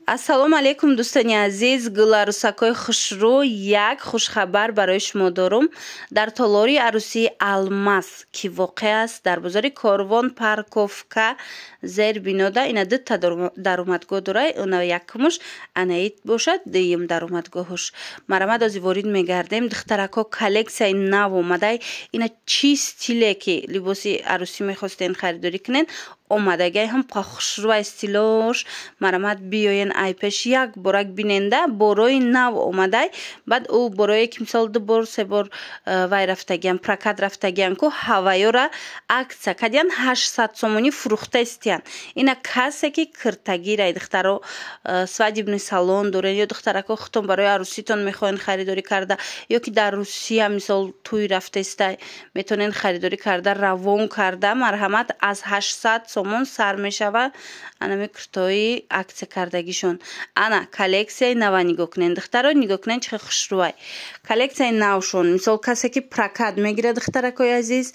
ассалому алейкум дӯстони азиз, гуларусакои хушрӯ, як хушхабар барои шумо дорум. Дар толори арӯсии Алмаз ки воқеъ аст дар бозори Корвон парковка зер бинода, ина дутта даромадгоҳ дорад. Уна якумуш анаит бошад, дуюм даромадгоҳуш. Марамад ози ворид мегардем. духтарако коллексияи нав омадай. Ина чӣ стиле ки либоси арӯсӣ мехостен харидорӣ кунен омадагай ҳам хушрӯа стилош. Марамад биёен айпеш як борак биненда борои нав омадай. Баъд ӯ борое ки мисол ду бор се бор вай рафтагиям прокат рафтагиям ку ҳаваёра акция кадиян 800 сомонӣ фурӯхта истиян. Ина касе ки киртагирай духтаро свадебный салон дорен ё духтарако хутон барои арӯситон мехоҳен харидорӣ карда ё ки дар Русия мисол туй рафтаистай метавонен харидорӣ карда равон карда марҳамат аз 800 сомон сар мешава. Анами куртои акция кардагишон. Ана коллексияи нава нигоҳ кунен духтаро, нигоҳ кунен чӣ хушрӯай. Коллексияи навшон мисол касе ки прокат мегирад духтаракои азиз,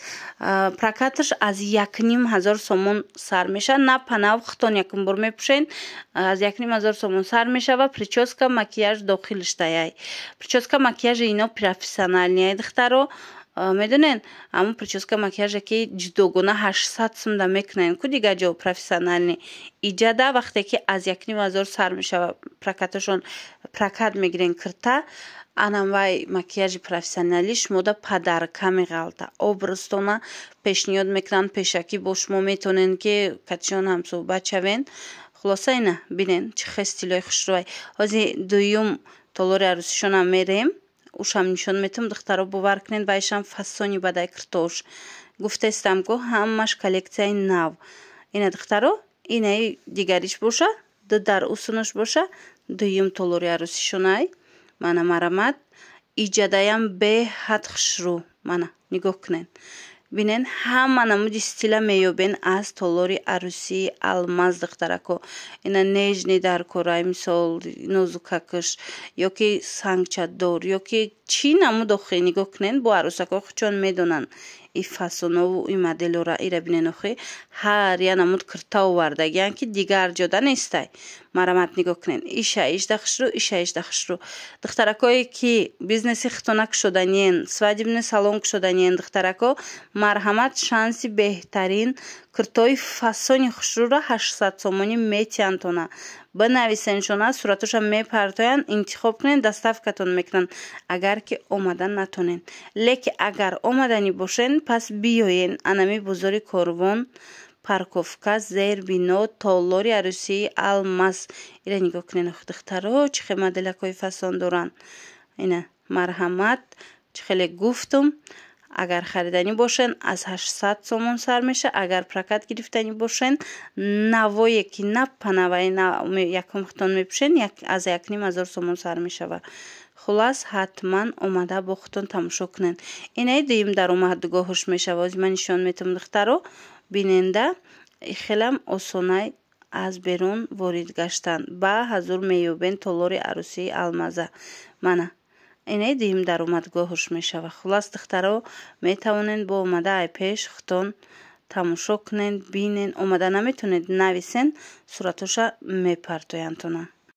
прокаташ аз 1500 сомон сар меша. На панав хутон якум бор мепӯшен, аз 1500 сомон сар мешава. Прическа макияж дохилиштаяй. Прическа макияжи ино профессиональнияй духтаро. Медонен аммо прическа макияже ки ҷудогона 800 сум да мекунен ку дигар ҷо профессиональни иҷада вақте ки аз 1500 сар мешава. Прокаташон прокат мегирен кирта. Анам вай макияжи профессионалӣ шумода падарка меғалта образтона пешниҳод мекунанд. Пешакӣ бо шумо метавонен ки катишон ҳамсӯҳбат шавен. хулоса ина бинен чӣ хел стилои хушрӯай. ҳозир дуюм толори арӯсишонам мерем. ушам нишон метам духтаро бовар кунен вайшам фасони бадай киртош гуфтаистам ку ҳамаш коллексияи нав. Ина духтаро инаи дигариш боша ду дар усунуш боша дуюм толори арӯсишонай. Мана марамад иҷадаям беҳад хушрӯ. Мана нигоҳ кунен бинен ҳама намуди стила меёбен аз толори арӯсии Алмаз духтарако. Ина нежни дар корай мисол нозукакаш ё ки сангчадор ё ки чӣ намуд охи нигоҳ кунен бо арӯсако хучон медонанд и фасонову и моделора. ира бинен охи ҳар я намуд кирта овардагиян ки дигар ҷода нестай. марамад нигоҳ кунен иша ишда хушрӯ иша ишда хушрӯ. духтаракое ки бизнеси хитона кушоданиен свадебный салон кушоданиен духтарако марҳамат шанси беҳтарин киртои фасони хушрӯра 800 сомонӣ метиянтона бинависеншона сураташа мепартоянд интихоб кунен доставкатон мекунанд агар ки омада натонен. леки агар омаданӣ бошен пас биёен анами бозори Корвон парковка зер бино толори арӯсии Алмаз. ира нигоҳ кунен охи духтаро чӣ хел моделакои фасон доранд. ина марҳамат чӣ хеле гуфтум. агар хариданӣ бошен аз 800 сомон сар меша. агар прокат гирифтанӣ бошен навое ки на панаваи якум хутон мепӯшен аз 1500 сомон сар мешава. хулас ҳатман омада бо хутон тамошо кунен. инаи дуюм даромадгоҳуш мешава. ози ман нишон метам духтаро биненда хелам осонай аз берун ворид гаштан ба ҳазур меёбен толори арӯсии Алмаза. мана инаи дуюм даромадгоҳуш мешава. хулас духтаро метавонен бо омада айпеш хутон тамошо кунен бинен. омада наметавонед нависен суратоша мепартоянтона.